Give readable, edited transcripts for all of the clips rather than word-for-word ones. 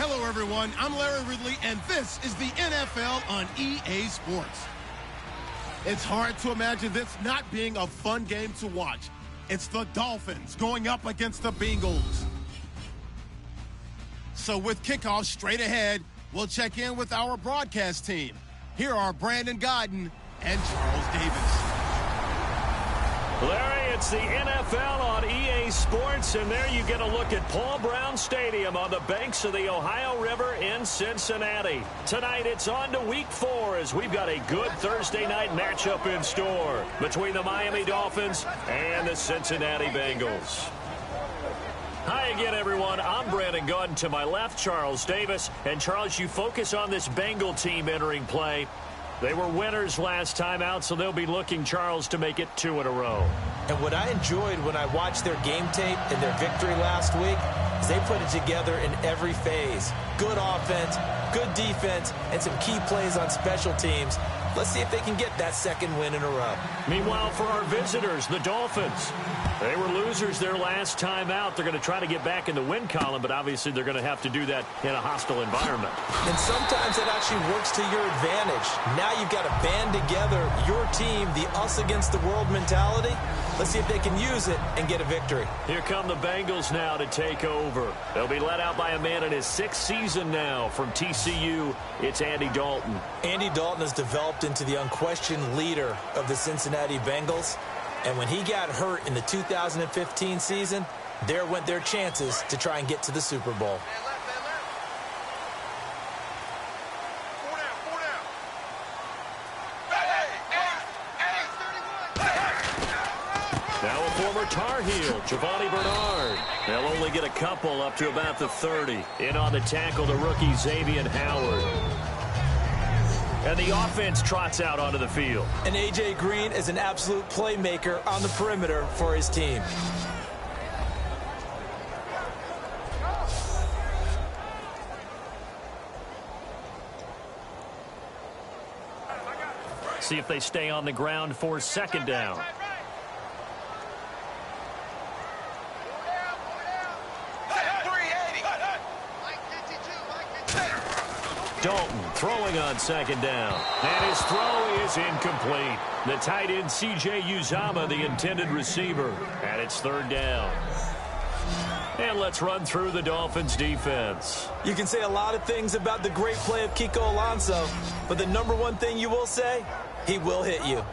Hello, everyone. I'm Larry Ridley, and this is the NFL on EA Sports. It's hard to imagine this not being a fun game to watch. It's the Dolphins going up against the Bengals. So with kickoff straight ahead, we'll check in with our broadcast team. Here are Brandon Godden and Charles Davis. Larry, it's the NFL on EA Sports, and there you get a look at Paul Brown Stadium on the banks of the Ohio River in Cincinnati. Tonight, it's on to Week 4 as we've got a good Thursday night matchup in store between the Miami Dolphins and the Cincinnati Bengals. Hi again, everyone. I'm Brandon Godden. To my left, Charles Davis. And, Charles, you focus on this Bengal team entering play. They were winners last time out, so they'll be looking, Charles, to make it 2 in a row. And what I enjoyed when I watched their game tape and their victory last week is they put it together in every phase. Good offense, good defense, and some key plays on special teams. Let's see if they can get that second win in a row. Meanwhile, for our visitors, the Dolphins. They were losers their last time out. They're going to try to get back in the win column, but obviously they're going to have to do that in a hostile environment. And sometimes it actually works to your advantage. Now you've got to band together your team, the us against the world mentality. Let's see if they can use it and get a victory. Here come the Bengals now to take over. They'll be led out by a man in his 6th season now from TCU. It's Andy Dalton. Andy Dalton has developed into the unquestioned leader of the Cincinnati Bengals. And when he got hurt in the 2015 season, there went their chances to try and get to the Super Bowl. Now a former Tar Heel, Giovanni Bernard. They'll only get a couple up to about the 30. In on the tackle, the rookie Xavier Howard. And the offense trots out onto the field. And A.J. Green is an absolute playmaker on the perimeter for his team. See if they stay on the ground for second down. Dalton throwing on second down. And his throw is incomplete. The tight end C.J. Uzomah, the intended receiver. And it's third down. And let's run through the Dolphins defense. You can say a lot of things about the great play of Kiko Alonso, but the number one thing you will say, he will hit you.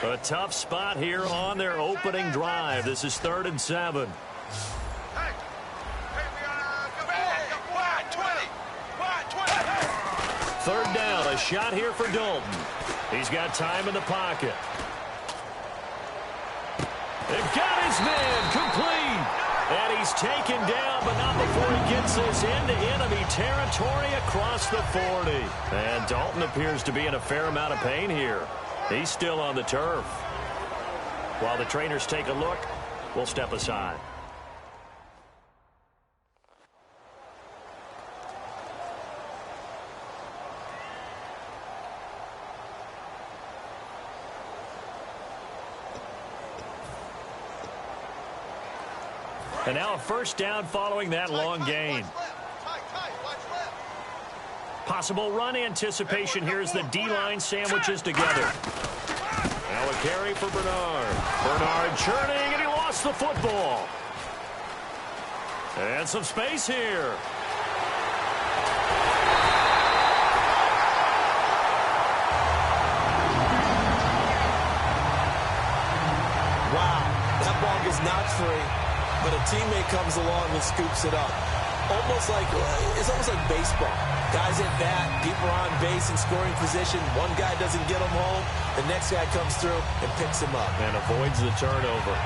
A tough spot here on their opening drive. This is 3rd and 7. Third down, a shot here for Dalton. He's got time in the pocket. They've got his man complete. And he's taken down, but not before he gets this into enemy territory across the 40. And Dalton appears to be in a fair amount of pain here. He's still on the turf. While the trainers take a look, we'll step aside. And now a first down following that long gain. Possible run anticipation here as the D-line sandwiches together. Now a carry for Bernard. Bernard churning, and he lost the football. And some space here. Wow, that ball gets knocked free, but a teammate comes along and scoops it up. It's almost like baseball. Guys at bat, people are on base in scoring position. One guy doesn't get him home. The next guy comes through and picks him up. And avoids the turnover.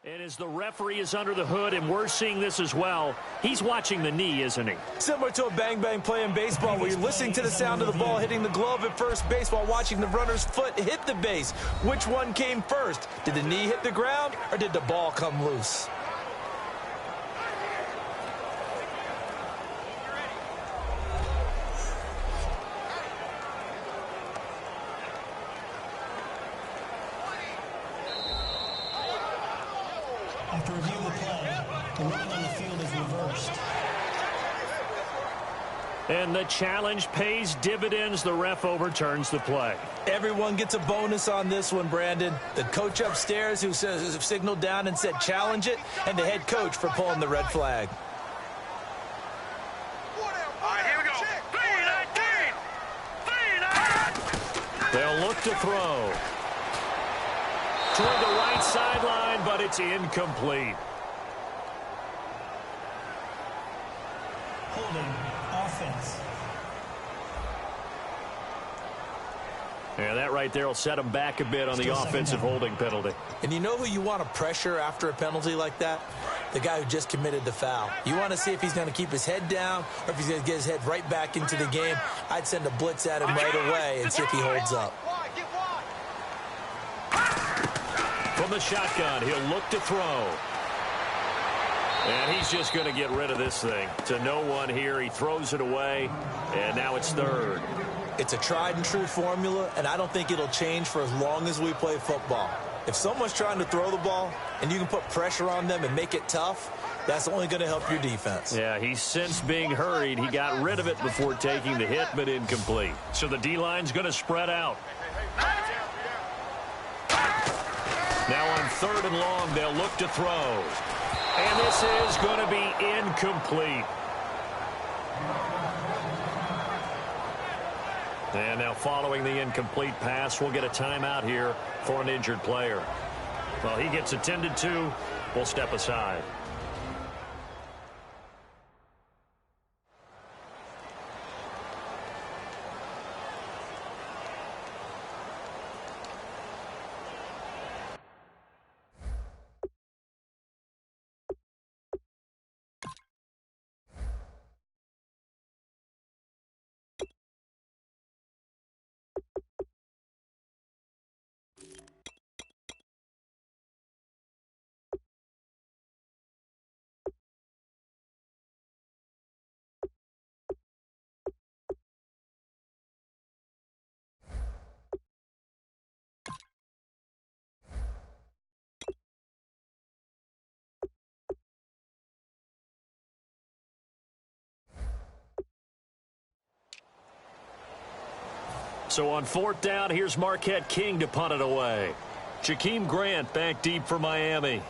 And as the referee is under the hood, and we're seeing this as well, he's watching the knee, isn't he? Similar to a bang-bang play in baseball where you're listening to the sound of the ball hitting the glove at first base while watching the runner's foot hit the base. Which one came first? Did the knee hit the ground or did the ball come loose? After reviewing the play, the ruling on the field is reversed. And the challenge pays dividends. The ref overturns the play. Everyone gets a bonus on this one, Brandon. The coach upstairs who signaled down and said challenge it, and the head coach for pulling the red flag. All right, here we go. 3-19. They'll look to throw. Toward the right sideline, but it's incomplete. Holding, offense. Yeah, that right there will set them back a bit on the offensive holding penalty. And you know who you want to pressure after a penalty like that? The guy who just committed the foul. You want to see if he's going to keep his head down or if he's going to get his head right back into the game. I'd send a blitz at him right away and see if he holds up. From the shotgun, he'll look to throw. And he's just going to get rid of this thing. To no one here, he throws it away, and now it's third. It's a tried and true formula, and I don't think it'll change for as long as we play football. If someone's trying to throw the ball and you can put pressure on them and make it tough, that's only going to help your defense. Yeah, he's since being hurried. He got rid of it before taking the hit, but incomplete. So the D-line's going to spread out. Now on third and long, they'll look to throw. And this is going to be incomplete. And now following the incomplete pass, we'll get a timeout here for an injured player. Well, he gets attended to. We'll step aside. So on fourth down, here's Marquette King to punt it away. Jakeem Grant back deep for Miami.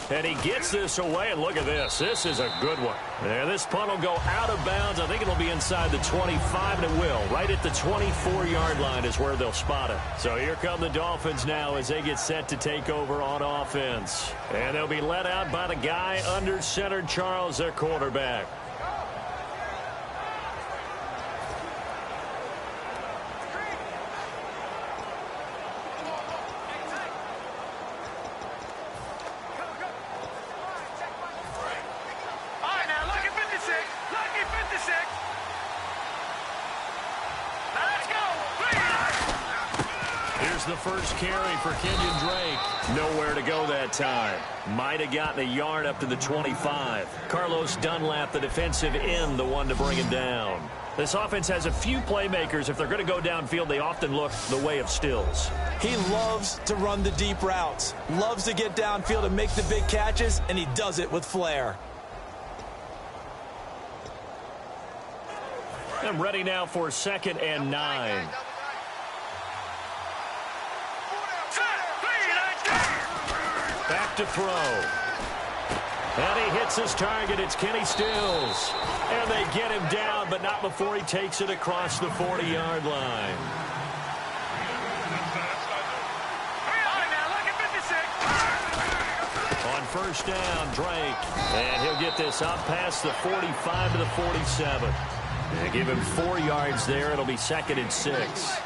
And he gets this away, and look at this. This is a good one. And this punt will go out of bounds. I think it'll be inside the 25, and it will. Right at the 24-yard line is where they'll spot it. So here come the Dolphins now as they get set to take over on offense. And they'll be led out by the guy under center, Charles, their quarterback. The first carry for Kenyon Drake. Nowhere to go that time. Might have gotten a yard up to the 25. Carlos Dunlap, the defensive end, the one to bring him down. This offense has a few playmakers. If they're going to go downfield, they often look the way of Stills. He loves to run the deep routes, loves to get downfield and make the big catches, and he does it with flair. I'm ready now for 2nd and 9. Back to throw. And he hits his target. It's Kenny Stills. And they get him down, but not before he takes it across the 40-yard line. On first down, Drake. And he'll get this up past the 45 to the 47. They give him 4 yards there. It'll be 2nd and 6.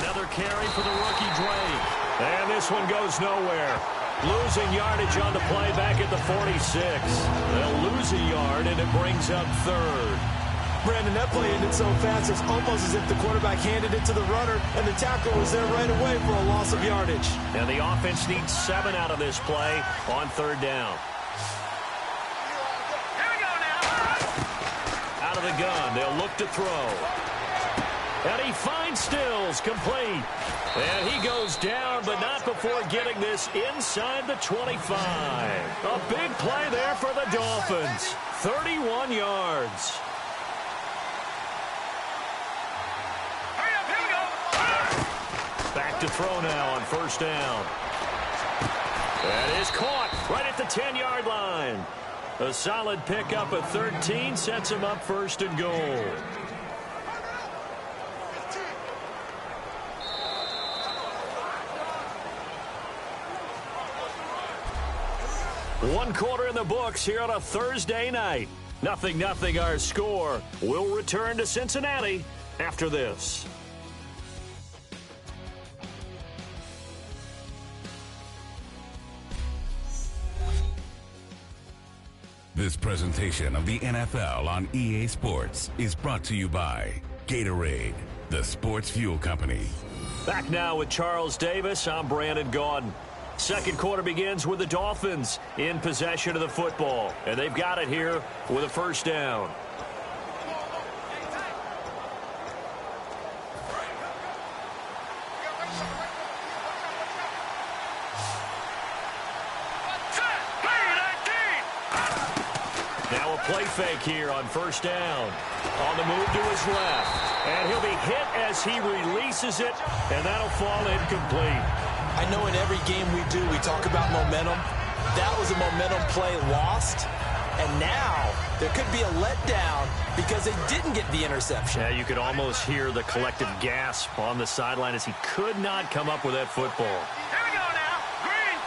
Another carry for the rookie Drake. And this one goes nowhere. Losing yardage on the play back at the 46. They'll lose a yard, and it brings up third. Brandon, that play ended so fast, it's almost as if the quarterback handed it to the runner, and the tackle was there right away for a loss of yardage. And the offense needs 7 out of this play on third down. Here we go now. Out of the gun, they'll look to throw. And he finds Stills, complete. And he goes down, but not before getting this inside the 25. A big play there for the Dolphins. 31 yards. Hurry up, here we go. Back to throw now on first down. That is caught right at the 10-yard line. A solid pickup of 13 sets him up first and goal. One quarter in the books here on a Thursday night. 0-0 our score. We'll return to Cincinnati after this. This presentation of the NFL on EA Sports is brought to you by Gatorade, the sports fuel company. Back now with Charles Davis. I'm Brandon Gaudin. Second quarter begins with the Dolphins in possession of the football. And they've got it here with a first down. Now a play fake here on first down. On the move to his left. And he'll be hit as he releases it. And that'll fall incomplete. I know in every game we do, we talk about momentum. That was a momentum play lost. And now there could be a letdown because they didn't get the interception. Yeah, you could almost hear the collective gasp on the sideline as he could not come up with that football. Here we go now. Green,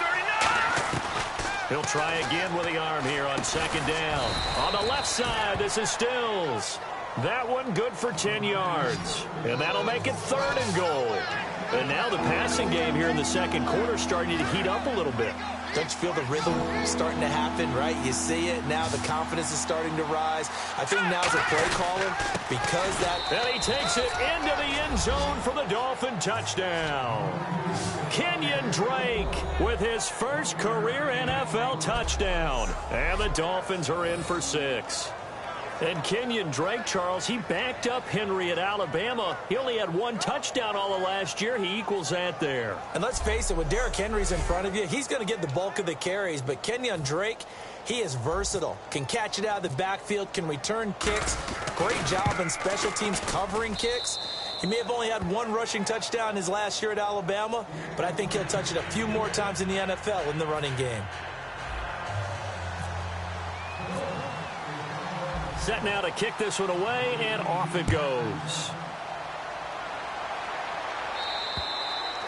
39. He'll try again with the arm here on second down. On the left side, this is Stills. That one good for 10 yards. And that'll make it third and goal. And now the passing game here in the second quarter starting to heat up a little bit. Don't you feel the rhythm starting to happen, right? You see it. Now the confidence is starting to rise. I think now's a play caller because that... And he takes it into the end zone for the Dolphin touchdown. Kenyon Drake with his first career NFL touchdown. And the Dolphins are in for 6. And Kenyon Drake, Charles, he backed up Henry at Alabama. He only had 1 touchdown all of last year. He equals that there. And let's face it, with Derrick Henry's in front of you, he's going to get the bulk of the carries. But Kenyon Drake, he is versatile. Can catch it out of the backfield, can return kicks. Great job in special teams covering kicks. He may have only had 1 rushing touchdown his last year at Alabama, but I think he'll touch it a few more times in the NFL in the running game. Set now to kick this one away, and off it goes.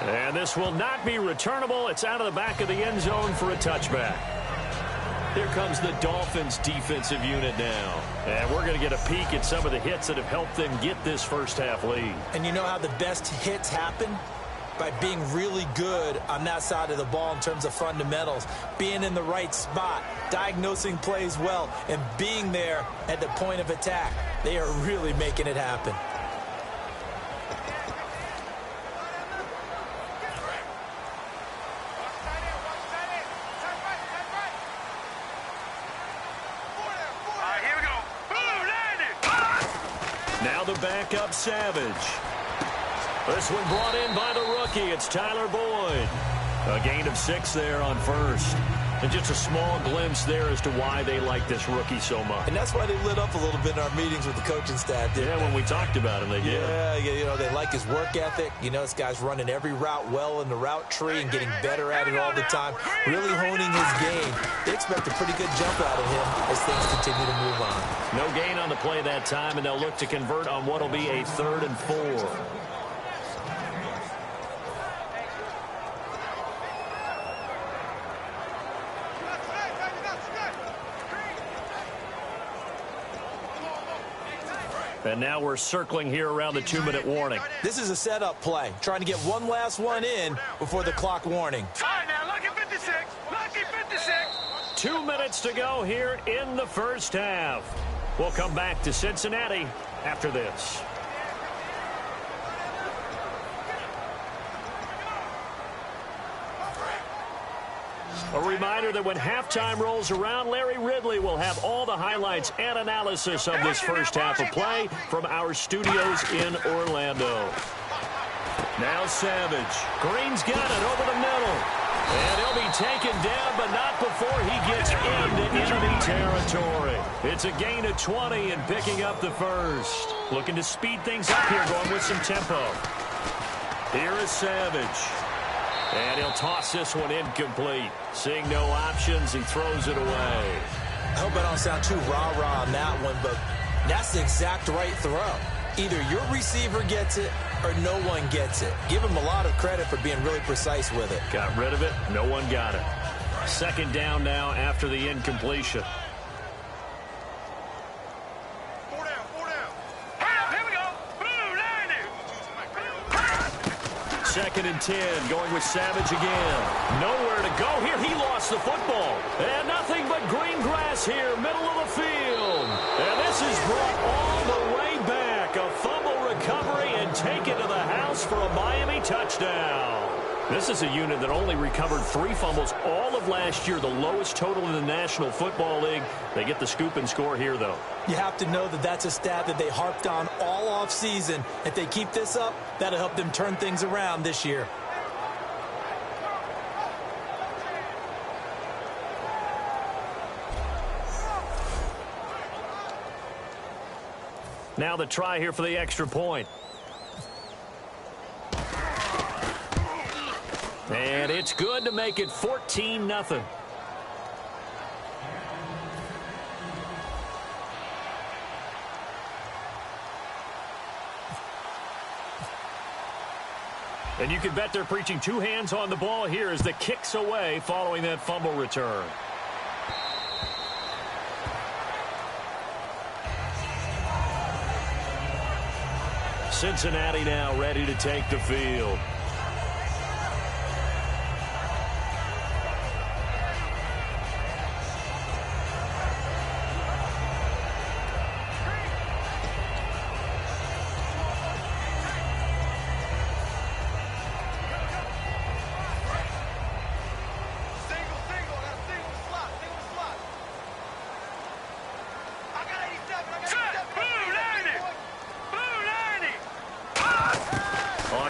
And this will not be returnable. It's out of the back of the end zone for a touchback. Here comes the Dolphins defensive unit now. And we're going to get a peek at some of the hits that have helped them get this first half lead. And you know how the best hits happen? By being really good on that side of the ball in terms of fundamentals, being in the right spot, diagnosing plays well, and being there at the point of attack. They are really making it happen. Here we go. Boom, landed. Now the backup Savage. This one brought in by the rookie. It's Tyler Boyd. A gain of 6 there on first. And just a small glimpse there as to why they like this rookie so much. And that's why they lit up a little bit in our meetings with the coaching staff. Yeah, when we talked about him, they did. Yeah, you know, they like his work ethic. You know, this guy's running every route well in the route tree and getting better at it all the time. Really honing his game. They expect a pretty good jump out of him as things continue to move on. No gain on the play that time, and they'll look to convert on what will be a 3rd and 4. And now we're circling here around the 2-minute warning. This is a setup play, trying to get one last one in before the clock warning. All right, now, lucky 56. Lucky 56. 2 minutes to go here in the first half. We'll come back to Cincinnati after this. A reminder that when halftime rolls around, Larry Ridley will have all the highlights and analysis of this first half of play from our studios in Orlando. Now Savage. Green's got it over the middle. And he'll be taken down, but not before he gets into enemy territory. It's a gain of 20 and picking up the first. Looking to speed things up here, going with some tempo. Here is Savage. And he'll toss this one incomplete. Seeing no options, he throws it away. I hope I don't sound too rah-rah on that one, but that's the exact right throw. Either your receiver gets it or no one gets it. Give him a lot of credit for being really precise with it. Got rid of it. No one got it. Second down now after the incompletion. Four down. Hurry up, here we go. Boom, landing. Second and 10, going with Savage again. Nowhere to go here. He lost the football. And nothing but green grass here, middle of the field. And this is brought all the way back. A fumble recovery and taken to the house for a Miami touchdown. This is a unit that only recovered 3 fumbles all of last year, the lowest total in the National Football League. They get the scoop and score here, though. You have to know that that's a stat that they harped on all offseason. If they keep this up, that'll help them turn things around this year. Now the try here for the extra point. And it's good to make it 14-0. And you can bet they're preaching 2 hands on the ball here as the kick's away following that fumble return. Cincinnati now ready to take the field.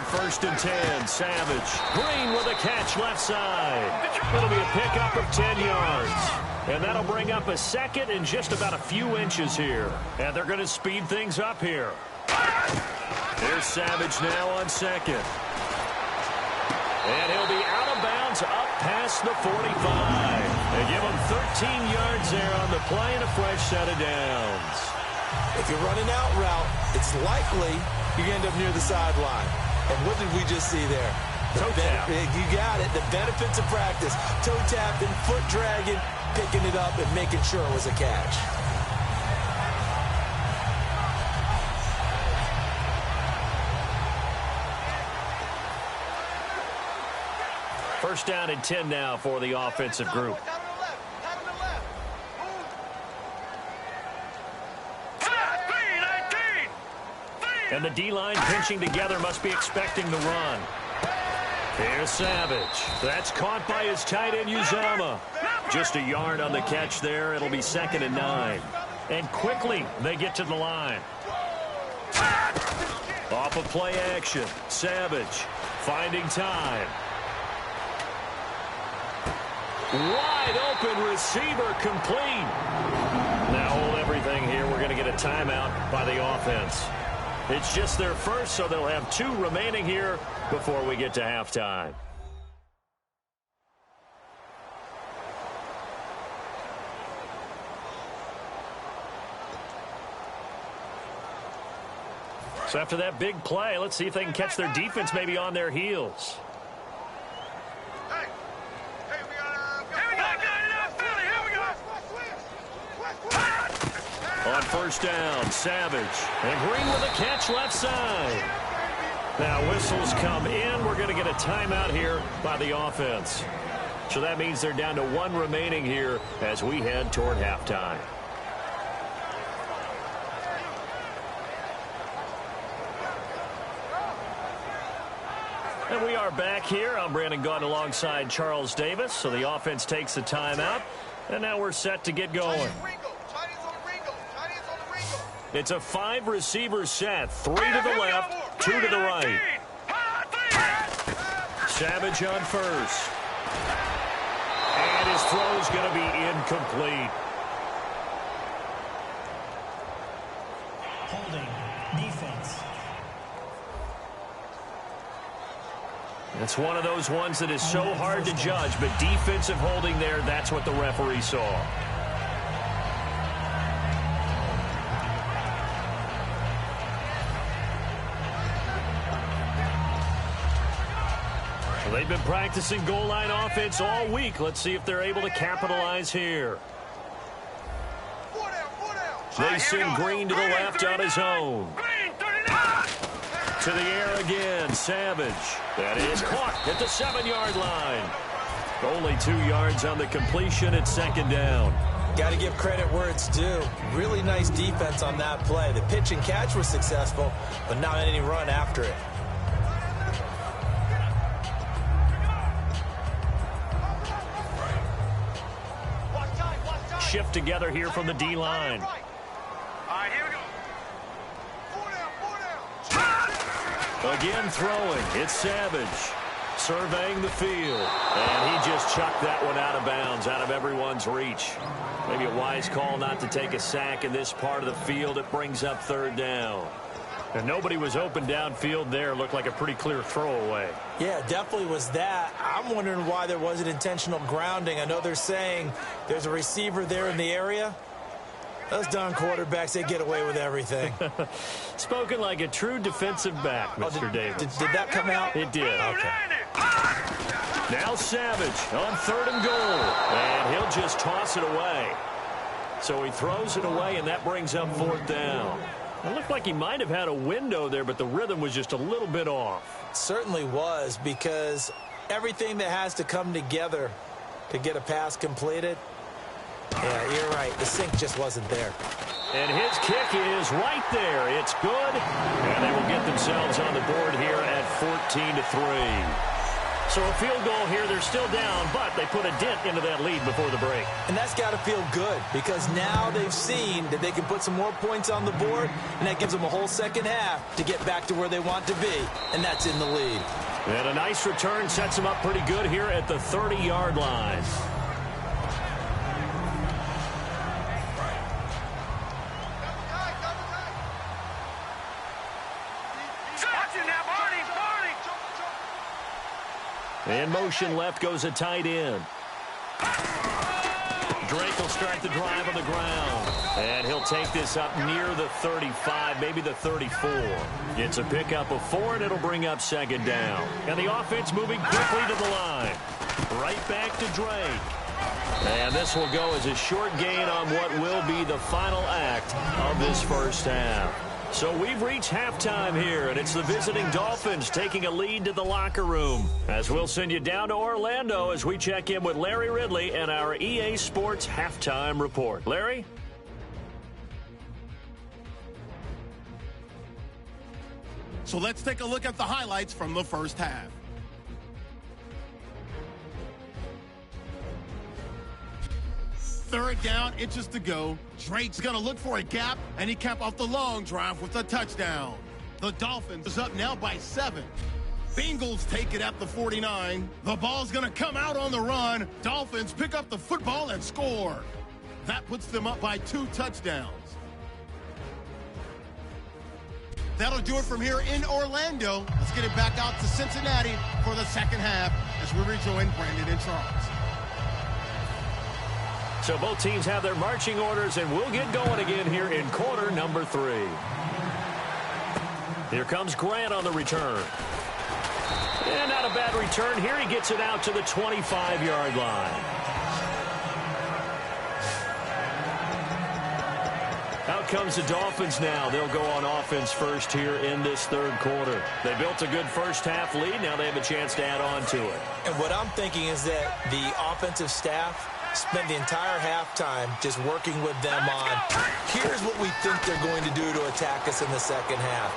First and 10, Savage. Green with a catch left side. It'll be a pickup of 10 yards. And that'll bring up a second and just about a few inches here. And they're going to speed things up here. Here's Savage now on second. And he'll be out of bounds up past the 45. They give him 13 yards there on the play and a fresh set of downs. If you're running out route, it's likely you end up near the sideline. And what did we just see there? Toe tap. You got it. The benefits of practice. Toe tapping, foot dragging, picking it up, and making sure it was a catch. First down and 10 now for the offensive group. And the D-line pinching together must be expecting the run. Here's Savage. That's caught by his tight end, Uzama. Just a yard on the catch there. It'll be 2nd and 9. And quickly they get to the line. Off of play action. Savage finding time. Wide open receiver complete. Now hold everything here. We're going to get a timeout by the offense. It's just their first, so they'll have 2 remaining here before we get to halftime. So after that big play, let's see if they can catch their defense maybe on their heels. On first down. Savage. And Green with a catch left side. Now whistles come in. We're going to get a timeout here by the offense. So that means they're down to 1 remaining here as we head toward halftime. And we are back here. I'm Brandon Gaudin alongside Charles Davis. So the offense takes the timeout. And now we're set to get going. It's a 5-receiver set. 3 to the left, 2 to the right. Savage on first. And his throw's going to be incomplete. Holding. Defense. It's one of those ones that is so hard to judge, but defensive holding there, that's what the referee saw. Well, they've been practicing goal line offense all week. Let's see if they're able to capitalize here. They send Green to the left on his own. To the air again, Savage. That is caught at the 7-yard line. Only 2 yards on the completion at second down. Got to give credit where it's due. Really nice defense on that play. The pitch and catch was successful, but not any run after it. Shift together here from the D-line. Again throwing. It's Savage. Surveying the field. And he just chucked that one out of bounds, out of everyone's reach. Maybe a wise call not to take a sack in this part of the field. It brings up third down. And nobody was open downfield there. Looked like a pretty clear throwaway. Yeah, definitely was that. I'm wondering why there wasn't intentional grounding. I know they're saying there's a receiver there in the area. Those darn quarterbacks, they get away with everything. Spoken like a true defensive back, Mr. Davis. Did that come out? It did. Okay. Now Savage on 3rd and goal. And he'll just toss it away. So he throws it away, and that brings up 4th down. It looked like he might have had a window there, but the rhythm was just a little bit off. It certainly was, because everything that has to come together to get a pass completed. Yeah, you're right. The sink just wasn't there. And his kick is right there. It's good. And they will get themselves on the board here at 14-3. So a field goal here. They're still down, but they put a dent into that lead before the break. And that's got to feel good, because now they've seen that they can put some more points on the board, and that gives them a whole second half to get back to where they want to be, and that's in the lead. And a nice return sets them up pretty good here at the 30-yard line. In motion left goes a tight end. Drake will start the drive on the ground. And he'll take this up near the 35, maybe the 34. It's a pickup of 4, and it'll bring up 2nd down. And the offense moving quickly to the line. Right back to Drake. And this will go as a short gain on what will be the final act of this first half. So we've reached halftime here, and it's the visiting Dolphins taking a lead to the locker room. As we'll send you down to Orlando as we check in with Larry Ridley and our EA Sports Halftime Report. Larry? So let's take a look at the highlights from the first half. Third down, inches to go. Drake's going to look for a gap, and he capped off the long drive with a touchdown. The Dolphins is up now by 7. Bengals take it at the 49. The ball's going to come out on the run. Dolphins pick up the football and score. That puts them up by 2 touchdowns. That'll do it from here in Orlando. Let's get it back out to Cincinnati for the second half as we rejoin Brandon and Charles. So both teams have their marching orders, and we'll get going again here in quarter number 3. Here comes Grant on the return. And not a bad return here. He gets it out to the 25-yard line. Out comes the Dolphins now. They'll go on offense first here in this third quarter. They built a good first-half lead. Now they have a chance to add on to it. And what I'm thinking is that the offensive staff spent the entire halftime just working with them on, here's what we think they're going to do to attack us in the second half.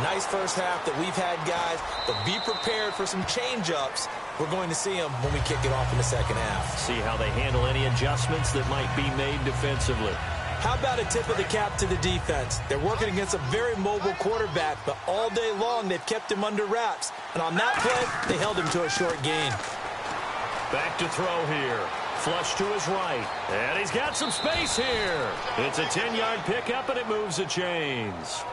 Nice first half that we've had, guys, but be prepared for some change-ups. We're going to see them when we kick it off in the second half. See how they handle any adjustments that might be made defensively. How about a tip of the cap to the defense? They're working against a very mobile quarterback, but all day long they've kept him under wraps. And on that play, they held him to a short gain. Back to throw here. Flush to his right. And he's got some space here. It's a 10-yard pickup, and it moves the chains.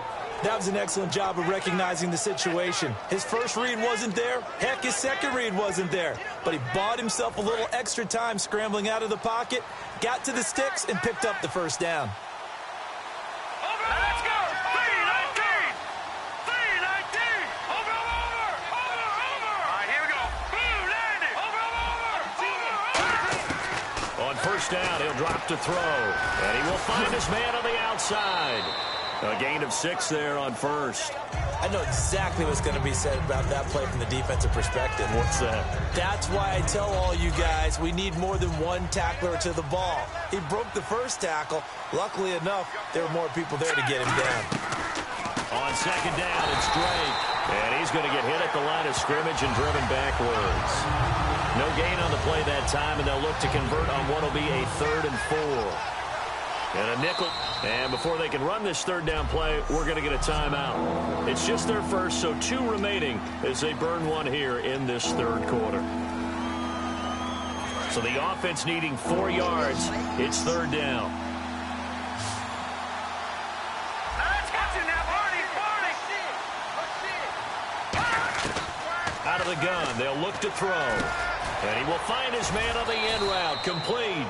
That was an excellent job of recognizing the situation. His first read wasn't there. Heck, his second read wasn't there. But he bought himself a little extra time scrambling out of the pocket, got to the sticks, and picked up the first down. Let's go! 3-19! 3-19! Over! All right, here we go. Blue landing! Over! On first down, he'll drop to throw. And he will find his man on the outside. A gain of 6 there on first. I know exactly what's going to be said about that play from the defensive perspective. What's that? That's why I tell all you guys we need more than one tackler to the ball. He broke the first tackle. Luckily enough, there were more people there to get him down. On second down, it's Drake. And he's going to get hit at the line of scrimmage and driven backwards. No gain on the play that time, and they'll look to convert on what will be a 3rd and 4. And a nickel. And before they can run this third down play, we're going to get a timeout. It's just their first, so 2 remaining as they burn one here in this third quarter. So the offense needing 4 yards. It's third down. Let's get you now, Barney! Out of the gun, they'll look to throw. And he will find his man on the end route. Complete.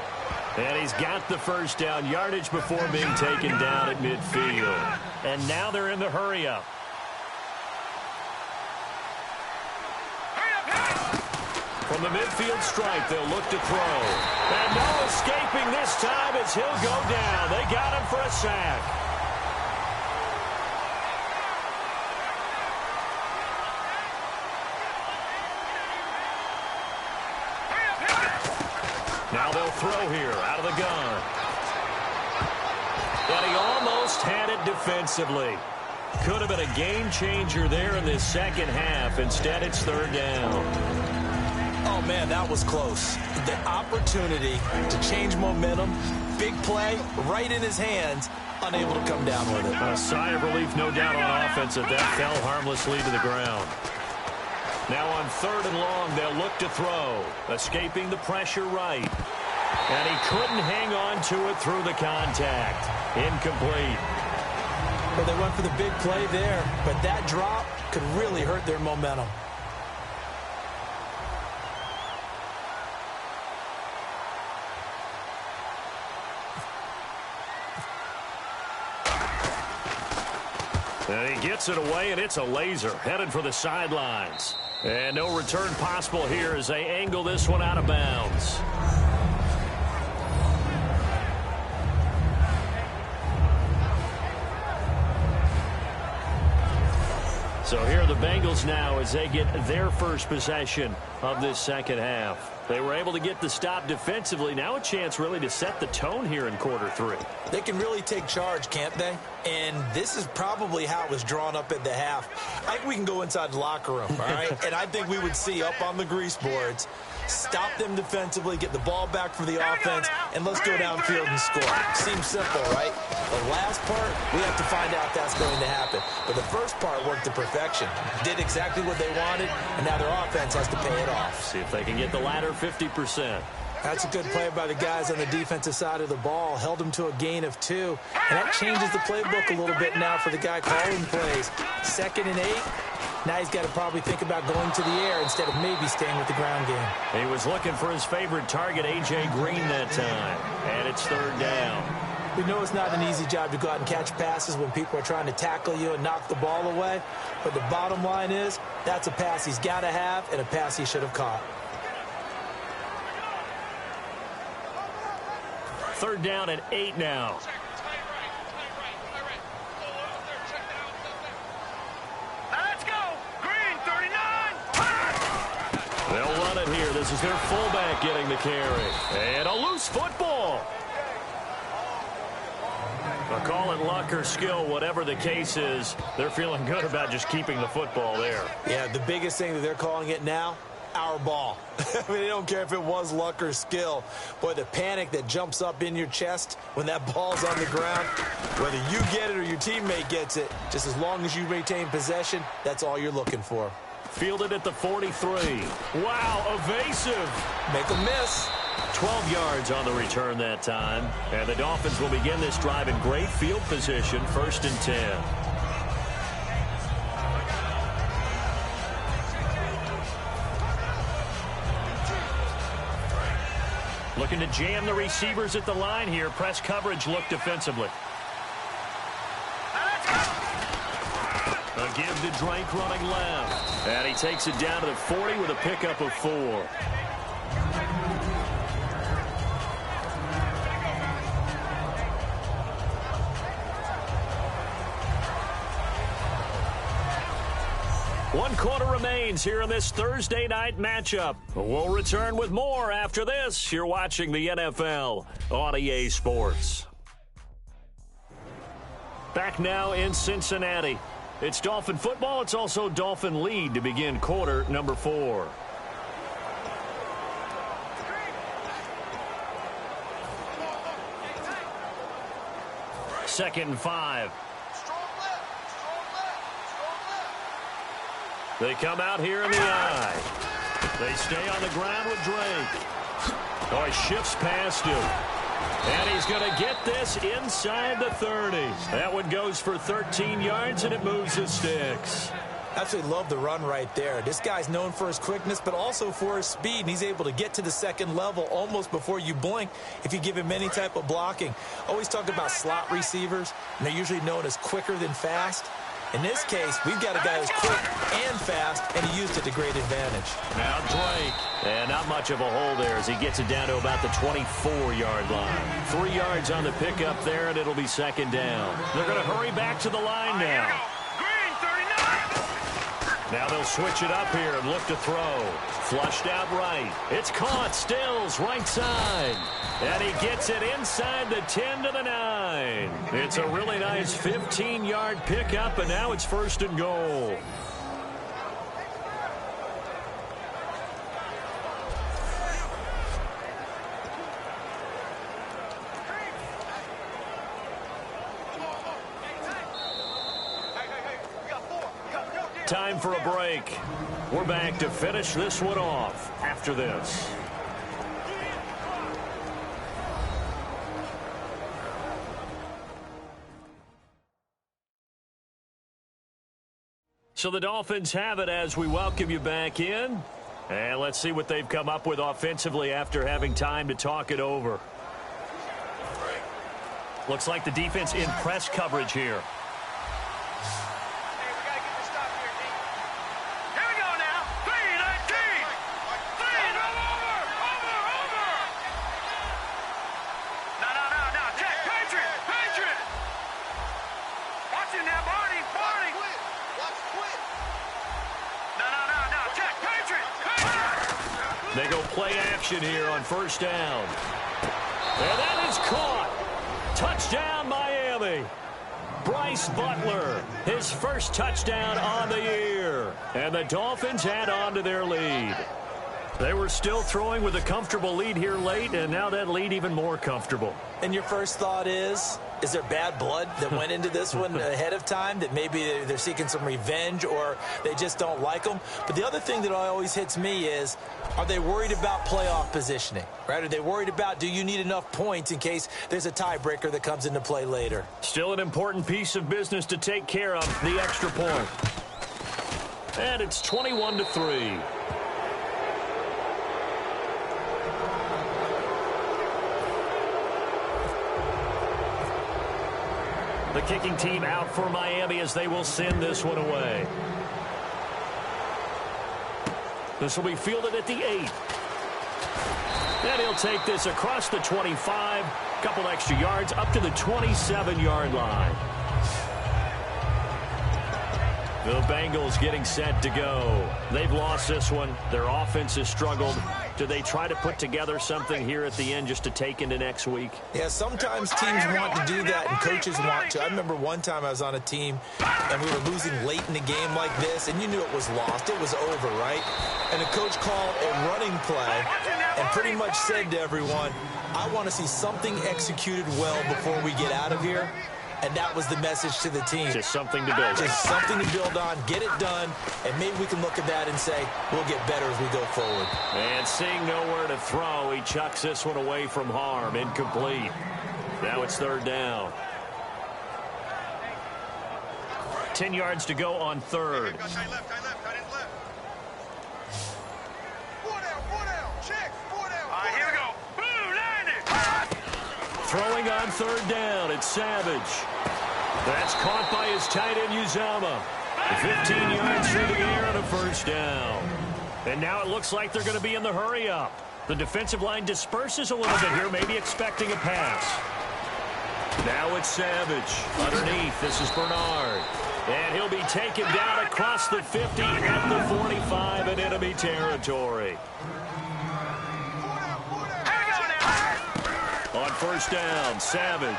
And he's got the first down, yardage before being taken down at midfield. And now they're in the hurry-up. From the midfield stripe, they'll look to throw. And no escaping this time as he'll go down. They got him for a sack. Now they'll throw here out of the gun. And he almost had it defensively. Could have been a game changer there in this second half. Instead, it's third down. Oh, man, that was close. The opportunity to change momentum, big play, right in his hands, unable to come down with it. A sigh of relief, no doubt, on offense that fell harmlessly to the ground. Now on 3rd and long, they'll look to throw. Escaping the pressure right. And he couldn't hang on to it through the contact. Incomplete. Well, they went for the big play there, but that drop could really hurt their momentum. And he gets it away, and it's a laser headed for the sidelines. And no return possible here as they angle this one out of bounds. So here are the Bengals now as they get their first possession of this second half. They were able to get the stop defensively. Now a chance really to set the tone here in quarter 3. They can really take charge, can't they? And this is probably how it was drawn up at the half. I think we can go inside the locker room, all right? And I think we would see up on the grease boards, stop them defensively, get the ball back for the offense, and let's go downfield and score. Seems simple, right? The last part, we have to find out if that's going to happen. But the first part worked to perfection. Did exactly what they wanted, and now their offense has to pay it off. See if they can get the latter 50%. That's a good play by the guys on the defensive side of the ball. Held them to a gain of 2. And that changes the playbook a little bit now for the guy calling plays. 2nd and 8. Now he's got to probably think about going to the air instead of maybe staying with the ground game. He was looking for his favorite target, A.J. Green, that time. And it's third down. We know it's not an easy job to go out and catch passes when people are trying to tackle you and knock the ball away. But the bottom line is, that's a pass he's got to have and a pass he should have caught. Third down and 8 now. This is their fullback getting the carry. And a loose football. I'll call it luck or skill, whatever the case is. They're feeling good about just keeping the football there. Yeah, the biggest thing that they're calling it now, our ball. I mean, they don't care if it was luck or skill. Boy, the panic that jumps up in your chest when that ball's on the ground, whether you get it or your teammate gets it, just as long as you retain possession, that's all you're looking for. Fielded at the 43. Wow, evasive. Make a miss. 12 yards on the return that time. And the Dolphins will begin this drive in great field position, 1st and 10. Looking to jam the receivers at the line here. Press coverage look defensively. A give to Drake running left. And he takes it down to the 40 with a pickup of 4. One quarter remains here in this Thursday night matchup. We'll return with more after this. You're watching the NFL on EA Sports. Back now in Cincinnati. It's Dolphin football. It's also Dolphin lead to begin quarter number 4. Second and 5. They come out here in the eye. They stay on the ground with Drake. Oh, he shifts past him. And he's going to get this inside the 30. That one goes for 13 yards, and it moves the sticks. Absolutely love the run right there. This guy's known for his quickness, but also for his speed. And he's able to get to the second level almost before you blink if you give him any type of blocking. Always talk about slot receivers, and they're usually known as quicker than fast. In this case, we've got a guy who's quick and fast, and he used it to great advantage. Now Drake. And not much of a hole there as he gets it down to about the 24-yard line. 3 yards on the pickup there, and it'll be second down. They're going to hurry back to the line now. Now they'll switch it up here and look to throw. Flushed out right. It's caught. Stills right side. And he gets it inside the 10 to the 9. It's a really nice 15-yard pickup, and now it's 1st and goal. Time for a break. We're back to finish this one off after this. So the Dolphins have it as we welcome you back in. And let's see what they've come up with offensively after having time to talk it over. Looks like the defense in press coverage here. They go play action here on 1st down. And that is caught. Touchdown, Miami. Bryce Butler, his first touchdown on the year. And the Dolphins add on to their lead. They were still throwing with a comfortable lead here late, and now that lead even more comfortable. And your first thought is there bad blood that went into this one ahead of time, that maybe they're seeking some revenge or they just don't like them? But the other thing that always hits me is, are they worried about playoff positioning, right? Are they worried about, do you need enough points in case there's a tiebreaker that comes into play later? Still an important piece of business to take care of, the extra point. And it's 21-3. The kicking team out for Miami as they will send this one away. This will be fielded at the 8. And he'll take this across the 25. Couple extra yards up to the 27-yard line. The Bengals getting set to go. They've lost this one. Their offense has struggled. Do they try to put together something here at the end just to take into next week? Yeah, sometimes teams want to do that and coaches want to. I remember one time I was on a team and we were losing late in the game like this, and you knew it was lost. It was over, right? And the coach called a running play and pretty much said to everyone, I want to see something executed well before we get out of here. And that was the message to the team. Just something to build on. Just something to build on, get it done, and maybe we can look at that and say, we'll get better as we go forward. And seeing nowhere to throw, he chucks this one away from harm. Incomplete. Now it's third down. 10 yards to go on third. Here we go. Boom, landed. Throwing on third down, it's Savage. That's caught by his tight end, Uzama. 15 yards through the air and a first down. And now it looks like they're going to be in the hurry-up. The defensive line disperses a little bit here, maybe expecting a pass. Now it's Savage. Underneath, this is Bernard. And he'll be taken down across the 50 at the 45 in enemy territory. On first down, Savage.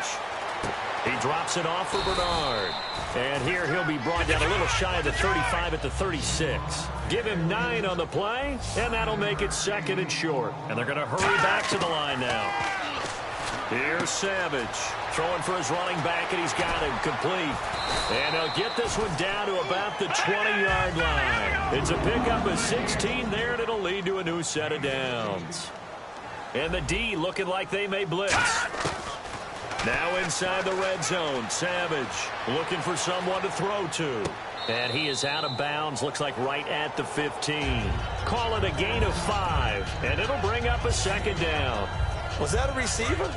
He drops it off for Bernard. And here he'll be brought down a little shy of the 35 at the 36. Give him 9 on the play, and that'll make it second and short. And they're going to hurry back to the line now. Here's Savage. Throwing for his running back, and he's got him complete. And he'll get this one down to about the 20-yard line. It's a pickup of 16 there, and it'll lead to a new set of downs. And the D looking like they may blitz. Now inside the red zone, Savage looking for someone to throw to. And he is out of bounds, looks like right at the 15. Call it a gain of 5, and it'll bring up a second down. Was that a receiver?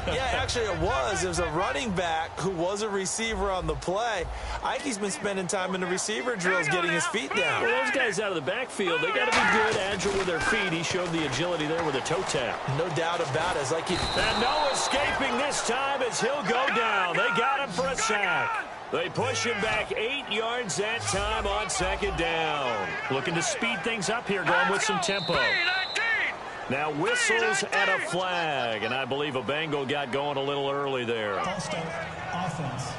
Yeah, actually it was. It was a running back who was a receiver on the play. I think he's been spending time in the receiver drills getting his feet down. Well, those guys out of the backfield, they got to be good, agile with their feet. He showed the agility there with a toe tap. No doubt about it. It's like And no escaping this time as he'll go down. They got him for a sack. They push him back 8 yards that time on second down. Looking to speed things up here, going with some tempo. Now whistles and a flag, and I believe a Bengal got going a little early there. False start, offense.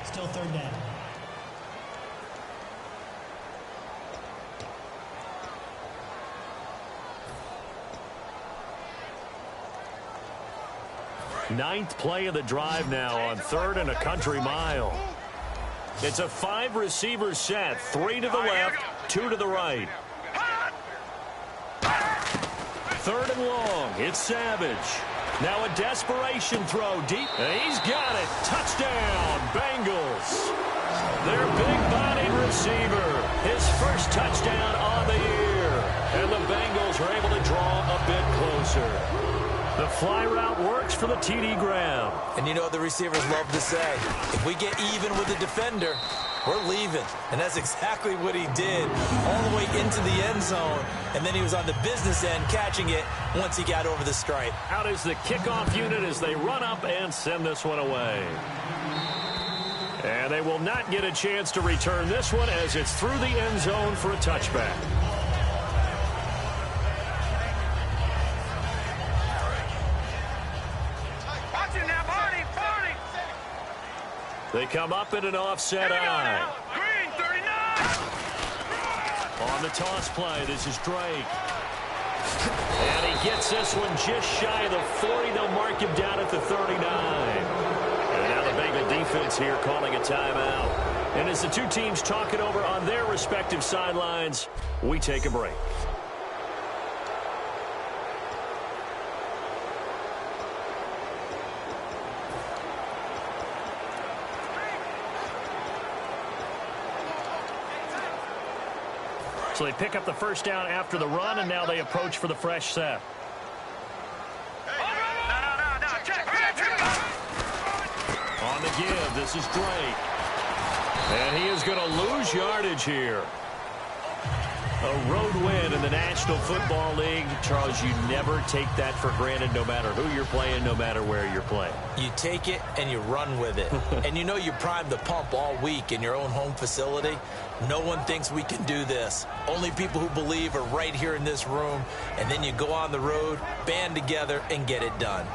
Still third down. Ninth play of the drive now on third and a country mile. It's a 5-receiver set, 3 to the left, 2 to the right. Third and long, it's Savage. Now a desperation throw deep, and he's got it. Touchdown, Bengals. Their big-bodied receiver, his first touchdown on the year. And the Bengals are able to draw a bit closer. The fly route works for the TD grab. And you know what the receivers love to say? If we get even with the defender, we're leaving. And that's exactly what he did all the way into the end zone. And then he was on the business end catching it once he got over the stripe. Out is the kickoff unit as they run up and send this one away. And they will not get a chance to return this one as it's through the end zone for a touchback. They come up in an offset eye. Green, 39. On the toss play, this is Drake. And he gets this one just shy of the 40. They'll mark him down at the 39. And now the Bengal defense here calling a timeout. And as the two teams talk it over on their respective sidelines, we take a break. So they pick up the first down after the run, and now they approach for the fresh set. On the give, this is Drake. And he is going to lose yardage here. A road win in the National Football League. Charles, you never take that for granted no matter who you're playing, no matter where you're playing. You take it and you run with it. And you know you primed the pump all week in your own home facility. No one thinks we can do this. Only people who believe are right here in this room. And then you go on the road, band together, and get it done.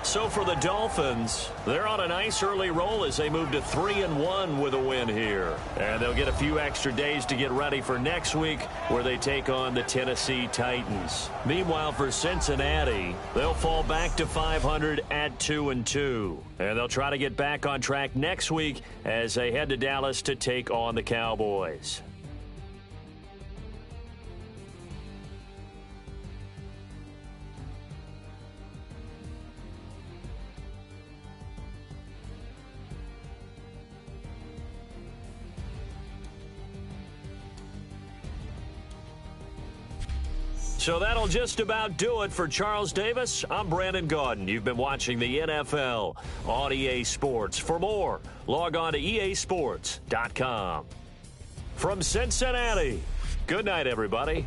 So for the Dolphins, they're on a nice early roll as they move to 3-1 with a win here. And they'll get a few extra days to get ready for next week where they take on the Tennessee Titans. Meanwhile, for Cincinnati, they'll fall back to 500 at 2-2. And they'll try to get back on track next week as they head to Dallas to take on the Cowboys. So that'll just about do it for Charles Davis. I'm Brandon Gaudin. You've been watching the NFL on EA Sports. For more, log on to easports.com. From Cincinnati, good night, everybody.